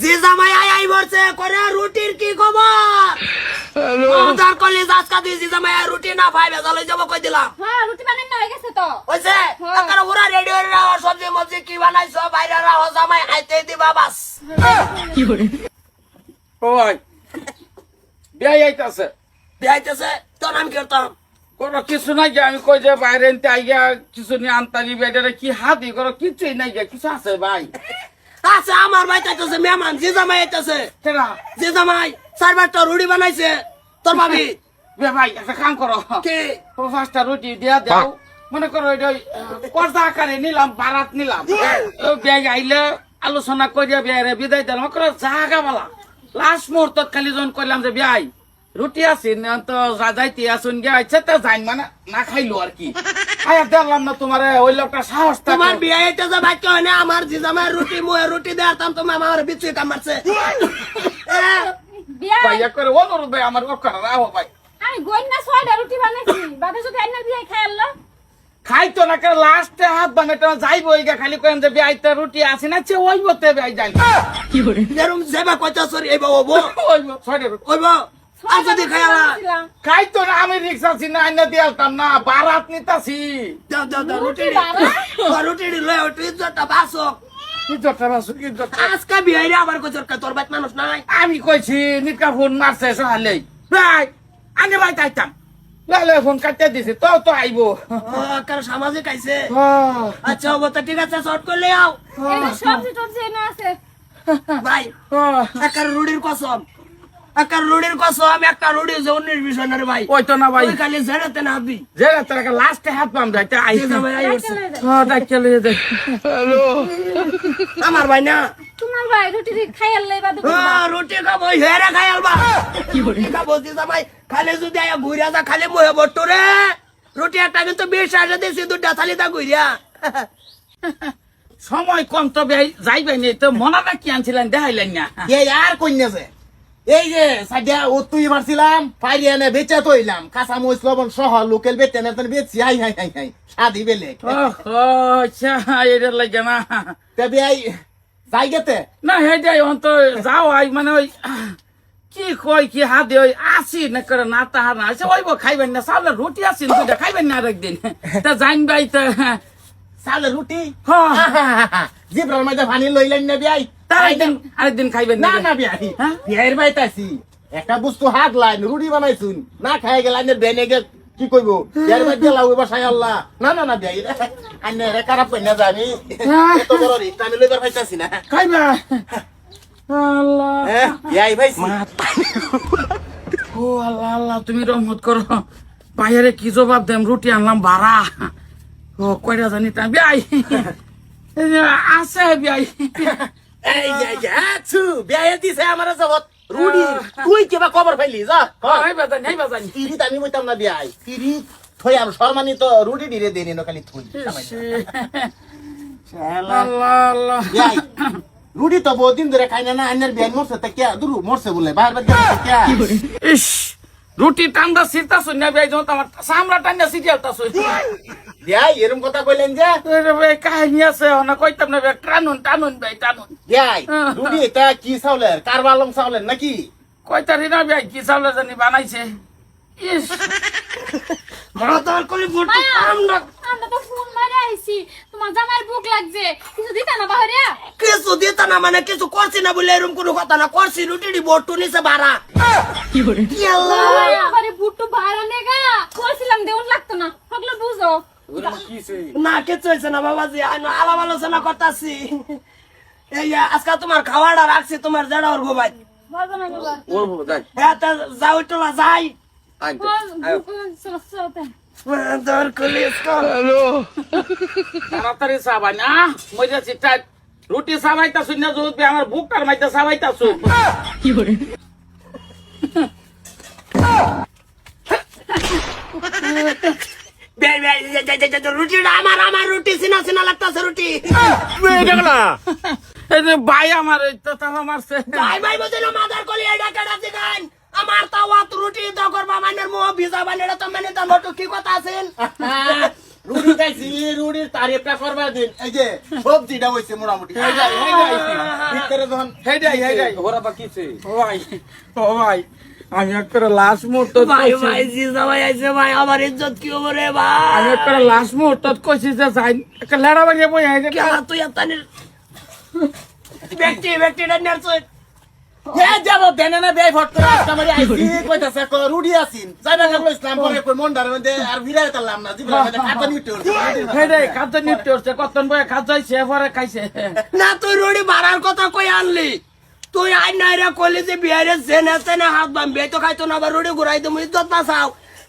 জি জামাই আই বলছে করে রুটির কি খবর? ওদার কলেজ আজকা দিয়ে জি জামাই রুটি না ভাই বেজাল যাব কই দিলাম। হ্যাঁ রুটি বানানো হয়ে গেছে তো। হইছে আকার ওরা রেডি হয়ে রাও সবজি মবজি কি বানাইছো বাইরে রাও জামাই আইতে দিবা বাস। কি করে ওই বিয়াই আইতাছে দেখাইতেছে তোর নাম কি করতাম? কোনো কিছু নাই যে আমি কই যে বাইরে এনতে আইয়া কিছু নিয়ে আনতারি বেডারে কি হাতি করো কিছুই নাই যে কিছু আছে ভাই আচ্ছা আমার ভাই তাইতেছে মেহমান জি জামাই আইতেছে। কেনা জি জামাই চারবারটা রুটি বানাইছে তোর ভাবি। বে ভাই একটা কাম করো কি ও পাঁচটা রুটি দিয়া দাও মনে করো এটা কর্জা আকারে নিলাম বারাত নিলাম ও ব্যাগ আইলে আলোচনা করিয়া বিয়ারে বিদায় দিলাম করে জাগা বালা লাস্ট মুহূর্ত খালি যখন কইলাম যে বিয়াই রুটি আছে না তো যাইতে আসুন গিয়া ইচ্ছা তো যাই মানে না খাইলো আর কি আয়া দেখলাম না তোমার ওই লোকটা সাহস তোমার থাকে বিয়ে আইতেছে ভাই কেউ না আমার জি জামাই রুটি মুয়ে রুটি দেয়াতাম তোমার আমার বিচি কামারছে। বিয়া ভাইয়া করে অনুরোধ ভাই আমার ওখানে রাহো ভাই আমি গইনা 6টা রুটি বানাইছি বাদে যদি আইনা দিয়ে খাইলো খাইতো না করে লাস্টে হাত ভাঙে যাইবো ওইগা খালি করেন যে বিয়াইতে রুটি আছে না চে ওই বতে বিয়াই যাই কি করে এরম সেবা কইতা সরি এই বাবু ওই ছয়টা রুটি ওইব আর যদি খাইলা খাইতো না আমি রিক্সা চিনা আইনা দিয়ালতাম না বারাত নিতাছি দাও দাও দাও রুটি রুটি রুটি লয় ওটি জটা বাসক কি জটটা বাসু কি জটটা আজকে বিয়ে রে আবার কইছর তোর বাইত মানুষ নাই। আমি কইছি নিকা ফোন মারছে সহালেই ভাই আগে ভাই তাইতাম লালে ফোন কাটতে দিছে তো আইবো কার সামাজিক আইছে। আহ, আচ্ছা ওটা ঠিক আছে শর্ট করলে আও এই সবজি টবজি এনে আছে ভাই আহ, একার রুটির কসম একার রুটির কসম একটা রুটি যে 19 বিষয় না রে ভাই ওই তো না ভাই ওই খালি ঝেড়াতে না হবি যে তোর লাস্টে হাত পাম যাইতে আইছে জামাই আই উঠছে। চলে যাই হ্যালো আমার ভাই না তোমার ভাই রুটি খাইলে বাদে রুটি খাবো হেরে খাই আলবা কি করে খাবো জি জামাই খালি যদি আয়া ঘুরিয়া যা খালি মুহে বট্টু রে রুটি একটা কিন্তু 20 টাকা দিছি দুটা থালি দা ঘুরিয়া। সময় কম তো যাইবেন তো মনাটা কি আনছিলেন দেখাইলেন না এই আর কন্যা যে এই যে সাইডা ও তুই মারছিলাম পাইরিয়া নে বেচা তইলাম কাঁচা মরিচ লবণ সহ লোকাল বেচে না তোর বেচি হাই হাই হাই হাই সাদি বেলে আচ্ছা এটার লাগে না তবে এই জায়গাতে না হেটাই তো যাও আই মানে ওই কি কই কি হাতে ওই আসি না করে না তাহার না আচ্ছা ওইব খাইবেন না চাউলের রুটি আসি দুইটা খাইবেন না আরেকদিন তা জানবাই তো সালে রুটি হ্যাঁ জিব্রার মধ্যে পানি লইলেন না বিয়াই তার আরেকদিন খাইবেন না না বিয়াই হ্যাঁ? বিয়াইর বাইতাছি একটা বস্তু হাত লাইন রুটি বানাইছুন না খাই গেল আইনের বেনে গে কি কইবো বিয়ার মধ্যে লাউ বসাই আল্লাহ না না না বিয়াই আইনে রে খারাপ কইনা জানি এত বড় রিস্ক আমি লইবার পাইতাছি না খাইবা আল্লাহ বিয়াই ভাই ও আল্লাহ আল্লাহ তুমি রহমত করো বাইরে কি জবাব দেম রুটি আনলাম বাড়া ও কয়টা জানি তা বিয়াই এই যে আছে বিয়াই এই যে আছু বিয়াই দিছে আমার জগৎ রুটি তুই কিবা খবর পাইলি যা এই বাজানি তিরি আমি বইতাম না বিয়াই তিরি থই আর সম্মানিত রুটি দিরে দেনি ন খালি থই আল্লাহ আল্লাহ বিয়াই রুটি তো বহুদিন ধরে খাই না না আইনার বিয়াই মরছে তা কে দুরু মরছে বলে বারবার কে ইস রুটি টান্ডা সিরতা শুনিয়া বিয়াই যখন আমার সামরা টান্ডা সিরিয়ালটা শুই বিয়াই এরকম কথা কইলেন যে কাহিনী আছে না কইতাম না টানুন টানুন ভাই টানুন বিয়াই রুটি এটা কি চাউলের কারবালং চাউলের নাকি কইতারি না ভাই কি চাউলে জানি বানাইছে ইস তোর কলি বট্টু কাম না আমরা তো ফোন মারে আইছি তোমার জামাই ভুক লাগছে কিছু দিতা না বাহিরে কিছু দিতা না মানে কিছু করছি না বলে এরকম কোনো কথা না করছি রুটি বট্টু নিছে বাড়া কি করে কি আল্লাহ আবারে বুট্টু ভাড়া নেগা কইছিলাম দেউন লাগতো না হগলো বুঝো না কিছু হয়েছে না বাবাজি আলাপ আলোচনা করতেছি এই আজকে তোমার খাওয়াটা রাখছি তোমার জেডা ওর গোবাই বাবা না বাবা হ্যাঁ তা যাও একটু যাই তোর কলি তাড়াতাড়ি সাবাই না মজা চিটা রুটি সাবাইতা শুনিয়া যদি আমার বুকটার মাইতে সাবাইতা শুন কি করে রুটিটা আমার রুটি সিনা সিনা লাগতেছে রুটি এই যে ভাই আমার তাহা মারছে ভাই ভাই বলছিল মাদার কলি এটা কেডা দিগান আমার তাওয়াত রুটি তো করবা মানের মুহ ভিজা বানেড়া তো মানে তো কি কথা আছেন রুটি খাইছি রুটির তারিফটা করবার দিন এই যে সবজিটা হইছে মোটামুটি ভিতরে যখন হেডাই ওরা বাকিছে ও ভাই আমি একটা লাস্ট মুহূর্ত ভাই ভাই জি জামাই আইছে ভাই আমার ইজ্জত কি হবে রে আমি ভাই একটা লাস্ট মুহূর্ত কইছি যে যাই একটা লেড়া বাড়িয়ে বই আইছে কেলা তুই এতানির ব্যক্তিটা নেরছই এ যাব বেনানা বেই ফট করে আজকে আমারে আইছি কইতাছে ক রুডি আছিন যাইবা গেল ইসলাম পরে কই মন্ডার মধ্যে আর ভিড়াই তালাম না জিবরা মধ্যে খাতা নিতে হেডাই খাদ্য নিতে হচ্ছে কতন বই খাইছে পরে খাইছে না তুই রুড়ি মারার কথা কই আনলি তুই আই নাইরা কইলি যে বিয়ারে জেনেতে না হাত বামবে তো খাইতো না আবার রুড়ি ঘুরাই তুমি ইজ্জত না চাও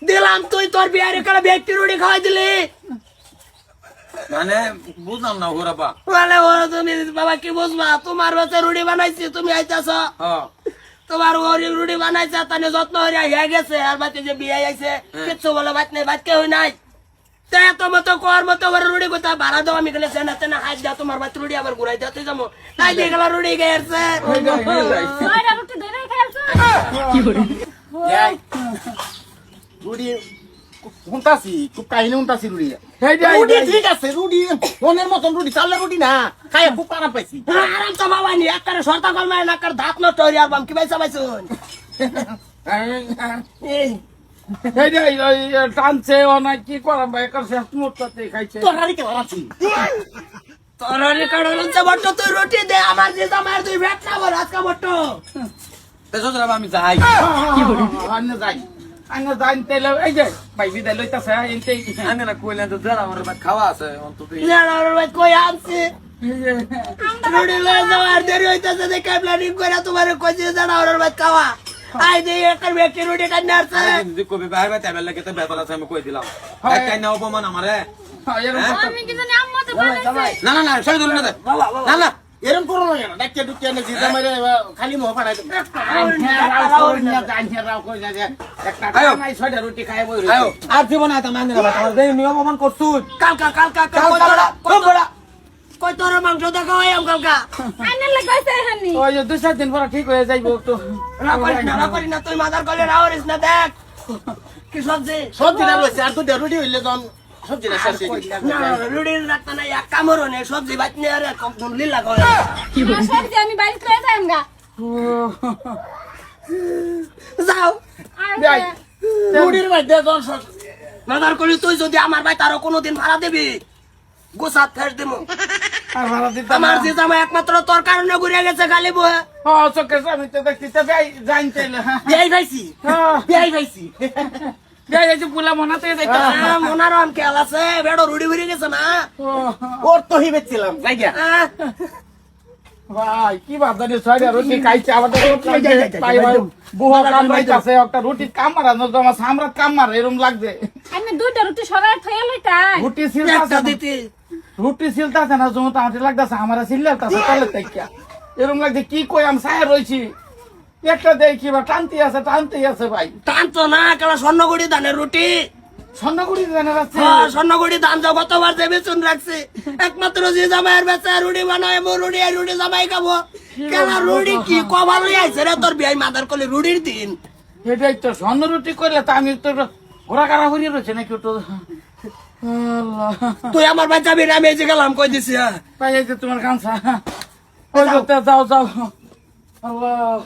দিলাম তুই তোর বিয়ারে করে ব্যক্তি রুড়ি খাওয়াই দিলি মানে বুঝলাম না ঘোরাপা বলে ও তুমি বাবা কি বুঝবা তোমার বাচ্চা রুড়ি বানাইছি তুমি আইতাছ হ্যাঁ তোমার গরিব রুটি বানাইছে তানে যত্ন হইয়া হইয়া গেছে আর বাতি যে বিয়ে আইছে কিচ্ছু বলে বাত নেই বাত কেউ নাই তে এত মতো কর মতো ওর রুটি কোথা ভাড়া দাও আমি গেলে সেনা তেনা হাত দাও তোমার বাত রুটি আবার ঘুরাই দাও তুই যাবো তাই দিয়ে গেল রুটি গেছে ছয়টা রুটি ধরে খেলছো এই রুডি হুনতাছি খুব কাহিনী হুনতাছি রুডি হেডাই রুডি ঠিক আছে রুডি মনের মতন রুডি চাললে রুডি না খাই খুব খারাপ পাইছি আরাম তো বাবা নি একবারে সরতা কল মানে নাকার ধাত নষ্ট হইয়া আর বাম কি পাইছা পাইছুন এই হেডাই ওই টানছে অনেক কি করাম ভাই একটা শেষ মুহূর্ততে খাইছে তোরারি কে বানাচ্ছি তোর কারণ হচ্ছে বট্ট তুই রুটি দে আমার যে আমার দুই ভেট না বল আজকে বট্ট তেজরা আমি যাই আন্য যাই আন্য যাই তেলে এই যে ভাই বিদায় লইতাছে এইটাই আমি না কইলেন তো যারা আমার বাদ খাওয়া আছে অন্তত জানার ভাই কই আনছে রুটি লয়ে যাওয়ার দেরি হইতাছে দেখে প্ল্যানিং করে তোমার কইছে জানার ভাই খাওয়া আই দে একটা ব্যক্তি রুটি কাটতে আসছে যদি কবি ভাই ভাই তেবেল লাগে তো ব্যাপার আছে আমি কই দিলাম হয়। একটাই না অপমান আমারে আমি কি জানি আম্মা তো বানাইছে না না না সই ধরুন না বাবা বাবা না না এরম করো না কেন ডাক্তার ডুকিয়ে না জিজা মারে খালি মোহ ফাড়াই দেব আয়ো। রুটি খাই বই আয়ো আর জীবন আইতা মানে না তোমার দেই নিয়ম অপমান করছুন কালকা কই তোর মাংস দেখাও আম কালকা আইনার লাগাইছে হানি ওই যে 2-4 দিন পরে ঠিক হয়ে যাইব একটু না করি না তুই মাদার কলে রাওরিস না দেখ কি সবজি সবজি না রয়েছে আর দুটা রুটি হইলে তখন সবজি না শেষ হয়ে যাবে। না রুটি রাখতা না এক কামড় নে সবজি বাতনে আরে কম লীলা করে সবজি আমি বাড়িতে লয়ে যাই আমগা যাও আর যাই। রুটির মধ্যে যখন মাদার কলি তুই যদি আমার ভাই তারও কোনোদিন ভাড়া দিবি গোসাত ফেস দিমু আর ভাড়া দিতাম আমার যে জামা একমাত্র তোর কারণে ঘুরে গেছে গালি বয়ে চোখে আমি তো দেখছি তো জানতে বিয়াই পাইছি বিয়াই পাইছি পুলা মনাতে যাইতাম মনার আম খেয়াল আছে বেড়ো রুড়ি ঘুরে গেছে না ওর তো হিবেছিলাম জায়গা ভাই কি ভাবজানি ছয়টা রুটি খাইছে আমাদের বুহা কামড়াইতাছে একটা রুটি কামড়া আমার সামরাত কামড় এরম লাগছে আমি দুইটা রুটি সরাই থইয়া লইতাই রুটি একটা সিলতাছে দিতে রুটি সিলতাছে না জমা আমাদের লাগতাছে আমার সিলতাছে তাহলে তাইকা এরম লাগছে কি কই আমি সায়া রইছি একটা দেখি বা টানতেই আছে ভাই টানতো না কেলা স্বর্ণগুড়ি ধানের রুটি স্বর্ণগুড়ি জানা যাচ্ছে স্বর্ণগুড়ি ধান যা গতবার যে বেচুন রাখছে একমাত্র যে জামাইয়ের বেচা রুটি বানায় রুটি আর রুটি জামাই খাবো কেলা রুটি কি কবার লই আইছে রে তোর বিয়াই মাদার কলে রুটির দিন এটাই তো স্বর্ণ রুটি করলে তো আমি তো ঘোরা কারা হরিয়ে রয়েছে নাকি তো তুই আমার ভাই যাবি না আমি এই যে গেলাম কই দিছি ভাই এই যে তোমার গামছা যাও আল্লাহ